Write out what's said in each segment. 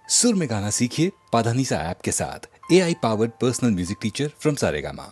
सुर में गाना सीखिए पाधानीसा ऐप के साथ। AI powered personal music teacher from Saregama.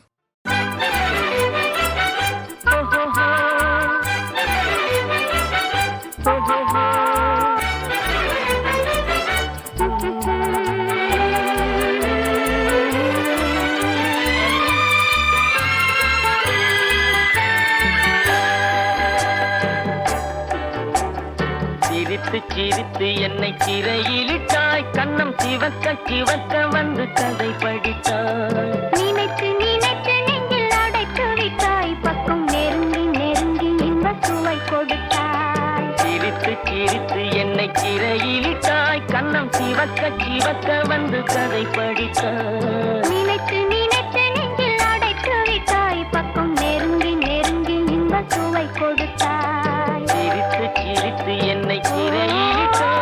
சிரித்து என்னை சிறையிலிட்டாய், கண்ணம் சிவக்க சிவக்க வந்து கதை படித்தாய். நினைத்து நினைத்து நெஞ்சில் அடைத்து விட்டாய், பக்கம் நெருங்கி நெருங்கி இன்ப சுவை கொடுத்தாய். சிரித்து என்னை சிறையிலிட்டாய், கண்ணம் சிவக்க சிவக்க வந்து கதை படித்தாய். நினைத்து நினைத்து நெஞ்சில் அடைத்து விட்டாய், பக்கம் நெருங்கி நெருங்கி இன்ப சுவை கொடுத்தாய். சிரித்து என்னை சிறையிலிட்டாய்.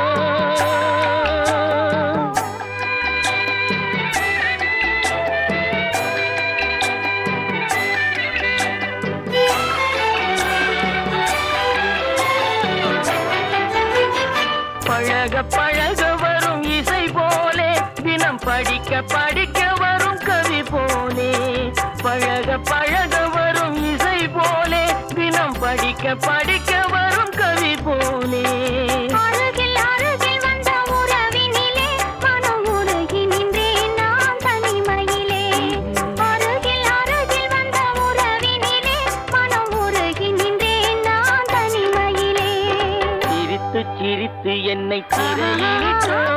பழக பழக வரும் இசை போலே, தினம் படிக்க படிக்க வரும் கவி போலே. பழக பழக வரும் இசை போலே, தினம் படிக்க படிக்க வரும் கவி போலே. அருகில் அருகில் வந்த உறவினிலே மனம் உருகி நின்றேன் நான் தனிமையிலே. அருகில் அருகில் வந்த உறவினிலே மனம் உருகி நின்றேன் நான் தனிமையிலே. சிரித்து என்னை சிறையிலிட்டாய்.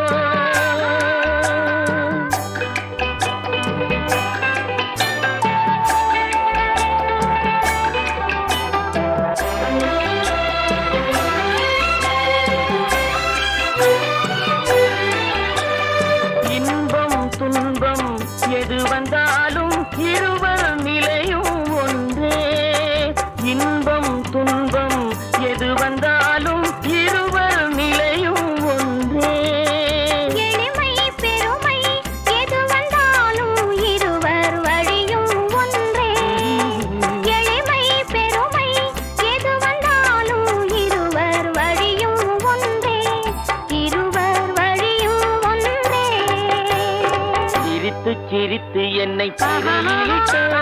இன்பம் துன்பம் எது வந்தாலும் இருவர் நிலையும் ஒன்றே. இன்பம் துன்பம் எது வந்தாலும் இருவர் நிலையும் ஒன்றே. எளிமை பெருமை எது வந்தாலும் இருவர் வழியும் ஒன்றே. எளிமை பெருமை எது வந்தாலும் இருவர் வழியும் ஒன்றே. இருவர் வழியும் ஒன்றே. சிரித்து என்னை சிறையிலிட்டாய்.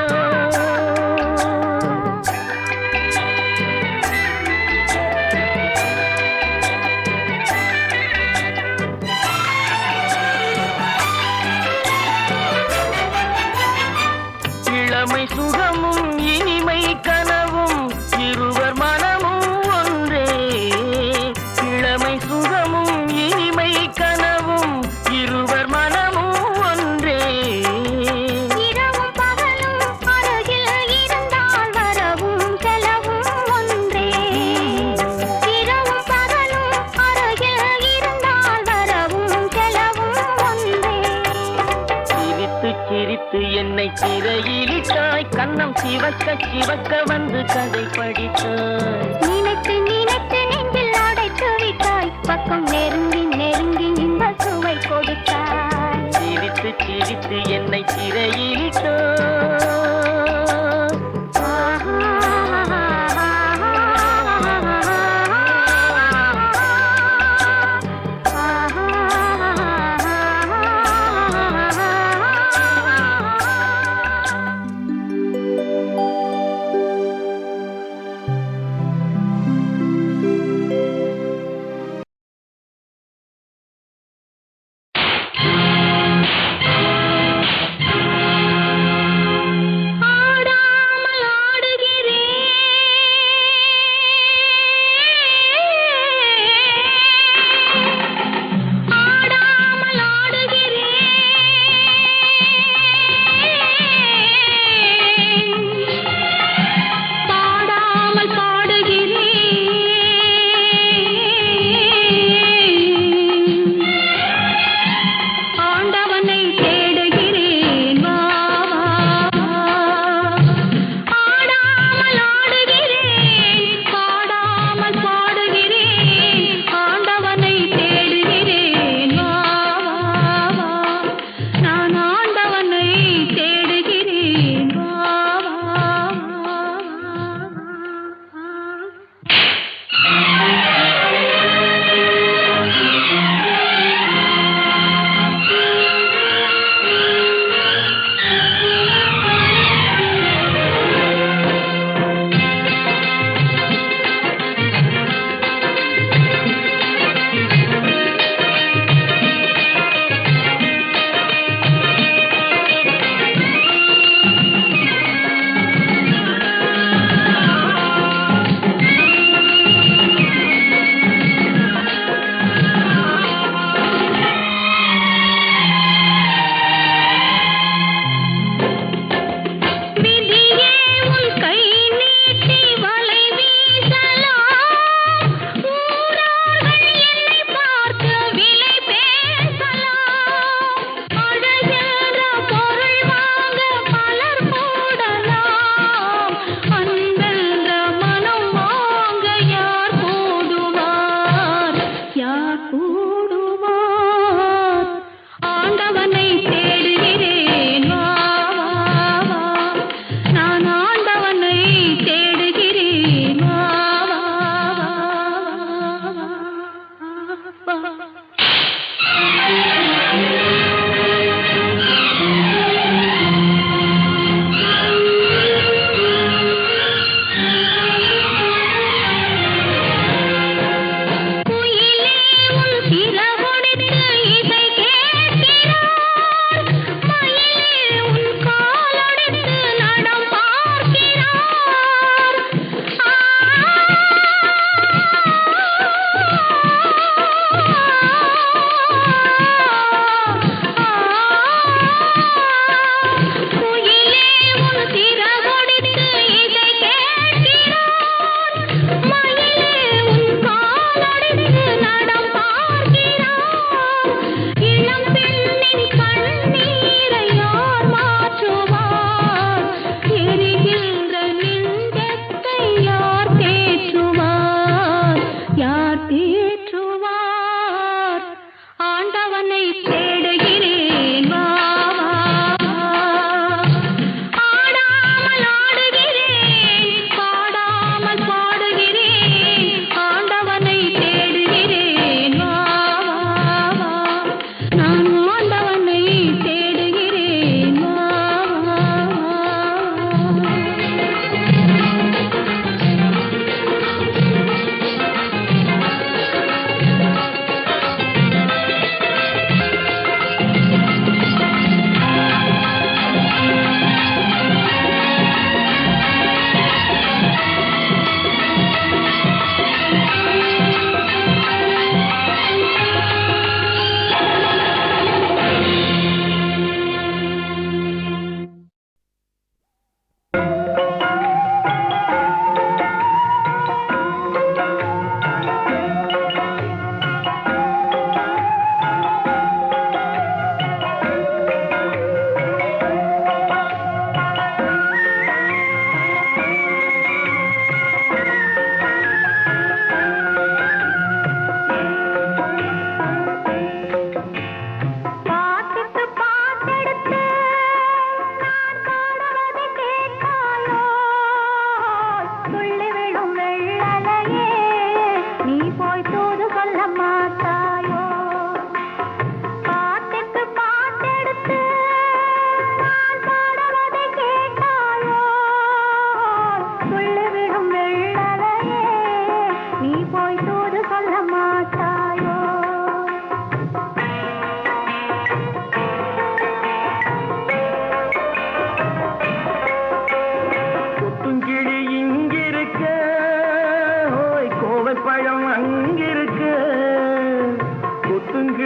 இளமை சுகமும் இனிமை கனவும் இருவர் மனமும் ஒன்றே. இளமை சுகமும் இனிமை கனவும் இருவர் மனமும் ஒன்றே. இரவும் பகலும் அருகில் இருந்தால் வரவும் செலவும் ஒன்றே. இரவும் பகலும் அருகில் இருந்தால் வரவும் செலவும் ஒன்றே. சிரித்து என்னை சிறையிலிட்டாய், கண்ணம் சிவக்க சிவக்க வந்து கதை படித்தாய். நினைத்து நினைத்து நெஞ்சில் அடைத்து விட்டாய், பக்கம் நெருங்கி நெருங்கி இன்ப சுவை கொடுத்தாய். சிரித்து என்னை சிறையிலிட்டாய்.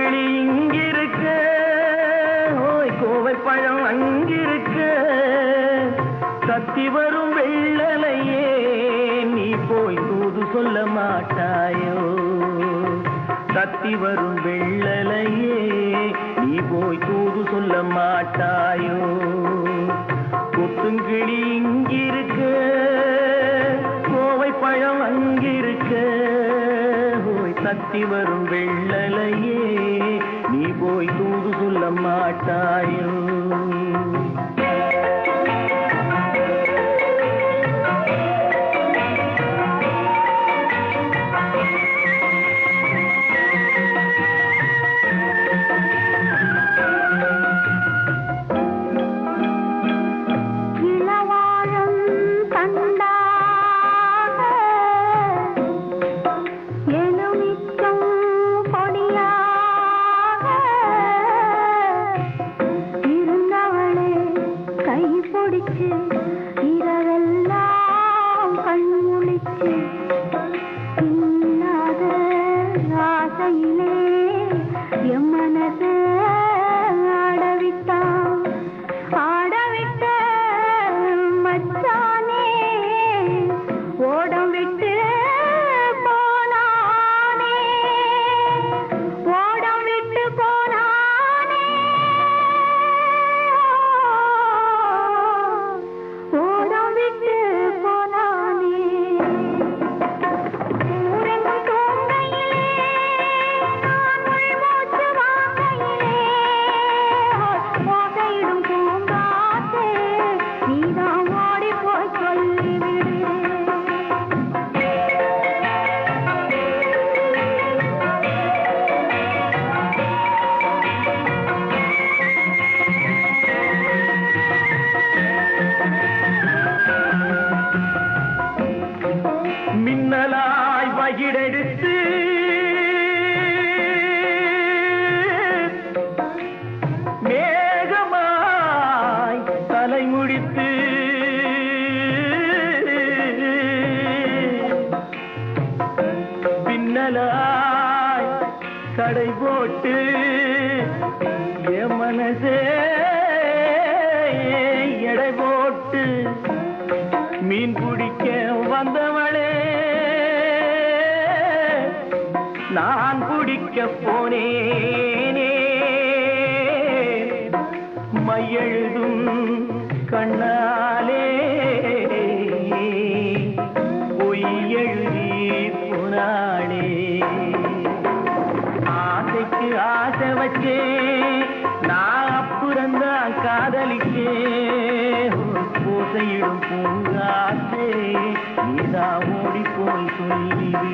கிளி இங்கிருக்க, ஓய் கோவை பழம் அங்கிருக்க, கத்தி வரும் வெள்ளலையே நீ போய் தூது சொல்ல மாட்டாயோ. கத்தி வரும் வெள்ளலையே நீ போய் தூது சொல்ல மாட்டாயோ. கொத்துங்கிளி இங்கிருக்க, கோவை பழம் அங்கிருக்க, ஓய் கத்தி வரும் வெள்ளலையே நீ போய் தூது சொல்ல மாட்டாயோ. கடை போட்டு என் மனசே எடை போட்டு மீன் பிடிக்க வந்தவளே நான் பிடிக்க போனேனே மையெழுதும் கண்ணாலே பொய் எழுதி போனாளே. ஆசைக்கு ஆசை வச்சே நான் அப்புறந்தான் காதலிச்சே பூசையிடும் பூங்காசே நீதான் ஓடி போய் சொல்லிவிடு.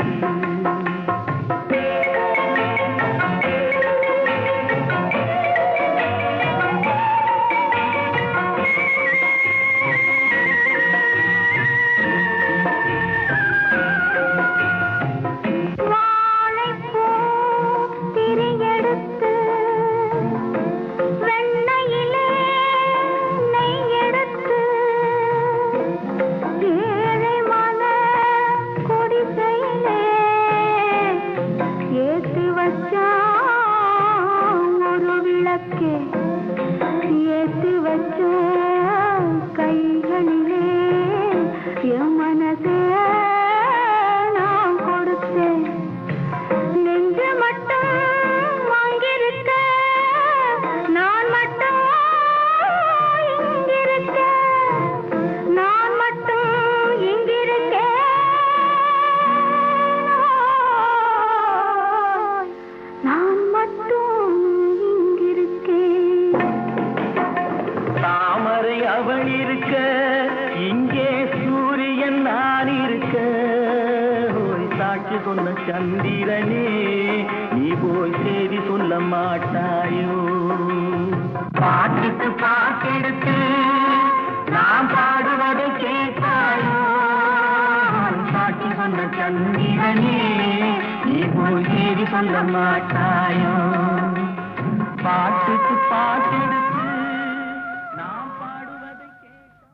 சந்திரனே நீ போய் செய்தி சொல்ல மாட்டாயோ. பாட்டுக்கு பாட்டெடுத்து நாம் பாடுவதை கேட்டாயோ. சாட்சி சொன்ன சந்திரனே நீ போய் செய்தி சொல்ல மாட்டாயோ. பாட்டுக்கு பாட்டெடுத்து நாம் பாடுவதை கேட்டாயோ.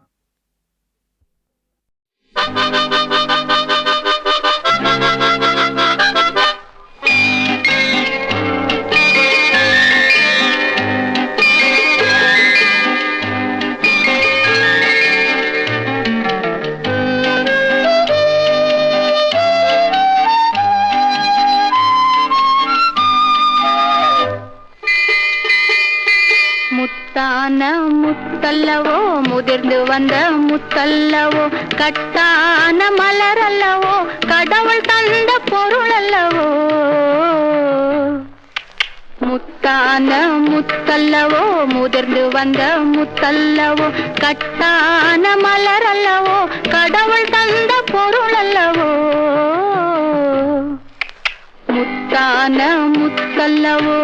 முத்தான முத்தல்லவோ முதிர்ந்து வந்த முத்தல்லவோ கட்டான மலர் அல்லவோ கடவுள் தந்த பொருள் அல்லவோ முத்தான முத்தல்லவோ முதிர்ந்து வந்த முத்தல்லவோ கட்டான மலர் அல்லவோ கடவுள் தந்த பொருள் அல்லவோ முத்தான முத்தல்லவோ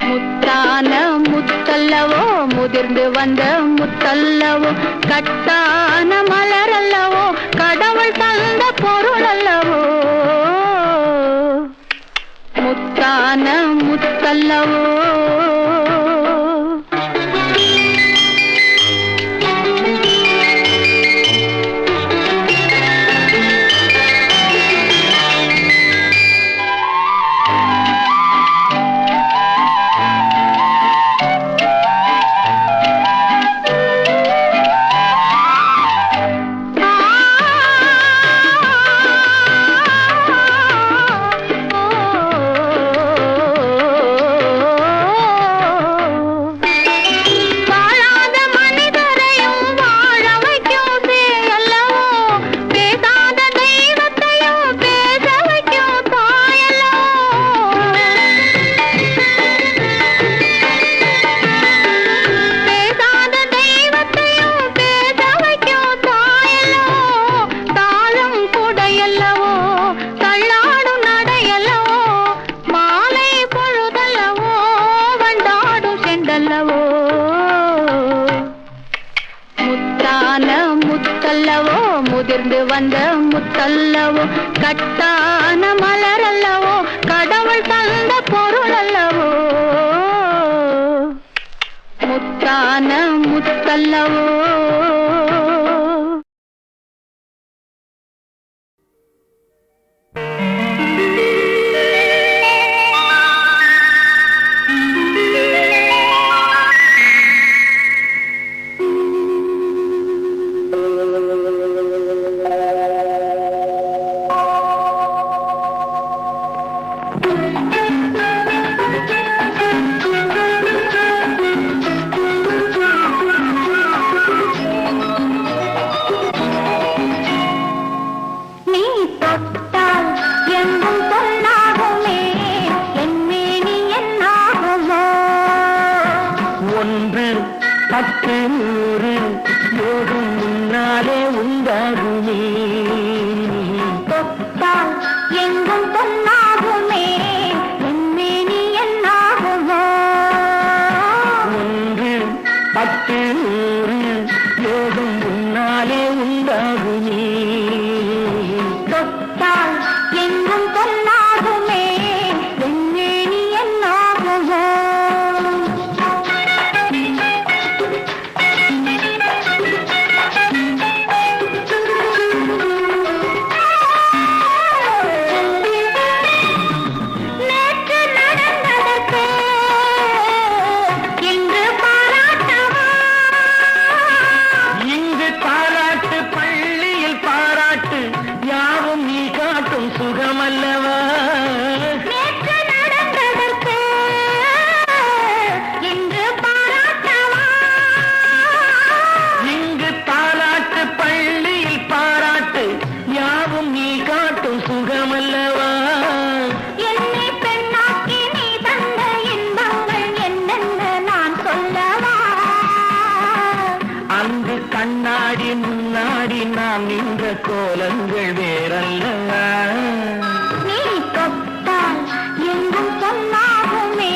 முத்தான முத்தல்லவோ முதிர்ந்து வந்த முத்தல்லவோ கட்டான மலர் அல்லவோ கடவுள் தந்த பொருள் அல்லவோ முத்தான முத்தல்லவோ முதிர்ந்து வந்த முத்தல்லவோ கட்டான மலர் அல்லவோ கடவுள் தந்த பொருள் அல்லவோ முத்தான முத்தல்லவோ பாராட்டு பள்ளியில் நாம் நின்ற கோலங்கள் வேறல்ல. நீ தொட்டால் எங்கும் பொன்னாகுமே,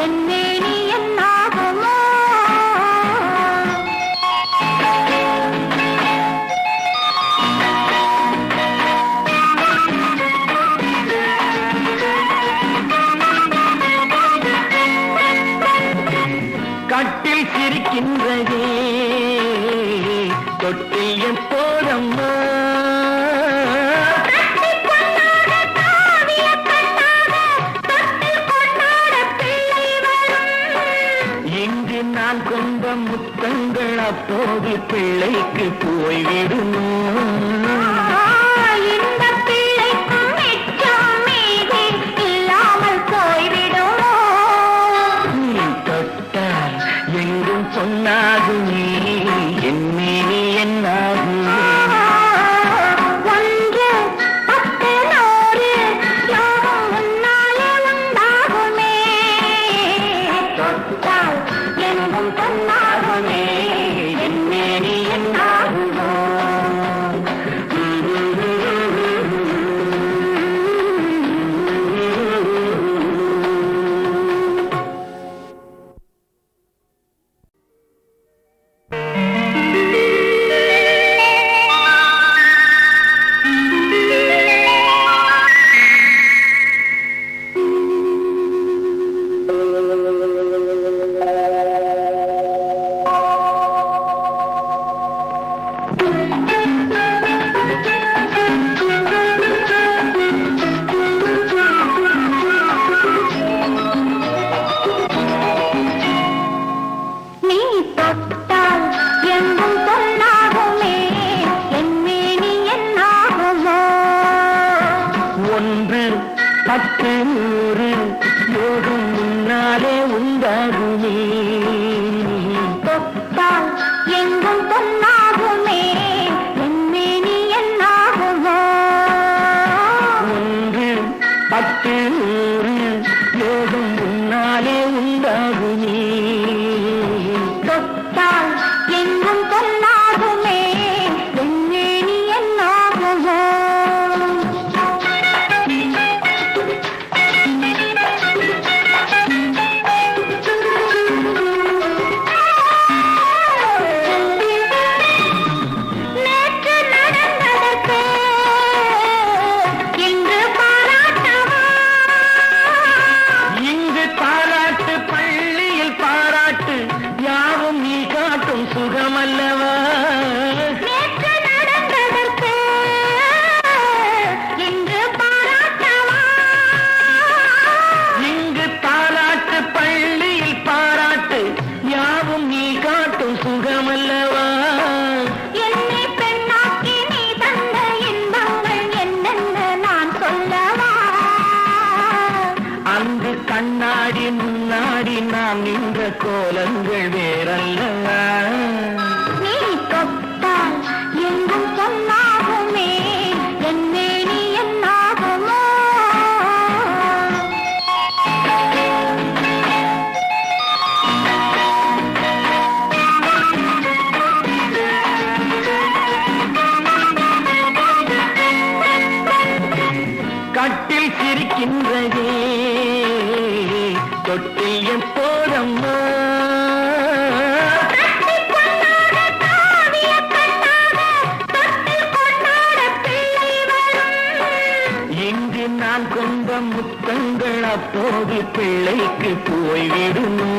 என் மேனி என்னாகுமோ? கட்டில் சிரிக்கின்றதே தொட்டில் எப்போதம்மா? இங்கு நான் கொண்ட முத்தங்கள் அப்போது பிள்ளைக்கு போய்விடுமோ? இந்த பிள்ளைக்கும் மிச்சம் மீதி இல்லாமல் போய்விடுமோ? நீ தொட்டால் எங்கும் பொன்னாகுமே, என் மேனி என்னாகுமே? ஒன்று பத்து நூறு யோகம் முன்னாலே உண்டாகுமே. தொட்டால் எங்கும் பொன்னாகுமே, என் மேனி என்னாகுமோ? நீ தொட்டால் எங்கும் பொன்னாகுமே, என் மேனி என்னாகுமோ? ஒன்று பத்து நூறு யோகம் முன்னாலே உண்டாகுமே. தொட்டால் எங்கும் பொன்னாகுமே, என் மேனி என்னாகுமோ? ஒன்று பத்து நூறு யோகம் முன்னாலே உண்டாகுமே. தொட்டால் எங்கும் பொன்னாகுமே, என் மேனி என்னாகுமோ? நேற்று நடந்ததற்கு இன்று பாராட்டவா? இங்கு பாராட்டு பள்ளியில் பாராட்டு யாவும் நீ காட்டும் சுகமல்லவா? நேற்று நடந்ததற்கு இன்று பாராட்டவா? இங்கு பாராட்டு பள்ளியில் பாராட்டு யாவும் நீ காட்டும் சுகமல்லவா? என்னை பெண்ணாக்கி நீ தந்த இன்பங்கள் என்னென்ன நான் சொல்லவா? அங்கு கண்ணாடி முன்னாடி நாம் நின்ற கோலங்கள் வேறல்லவா? நீ தொட்டால் எங்கும் பொன்னாகுமே, என் மேனி என்னாகுமோ? கட்டில் சிரிக்கின்றதே தொட்டில் எப்போதம்மா? தட்டிக் கொண்டாட தாவிய கண்ணாக, தொட்டில் கொண்டாட பிள்ளை வரும். இங்கு நான் கொண்ட முத்தங்கள் அப்போது பிள்ளைக்கு போய்விடுமோ?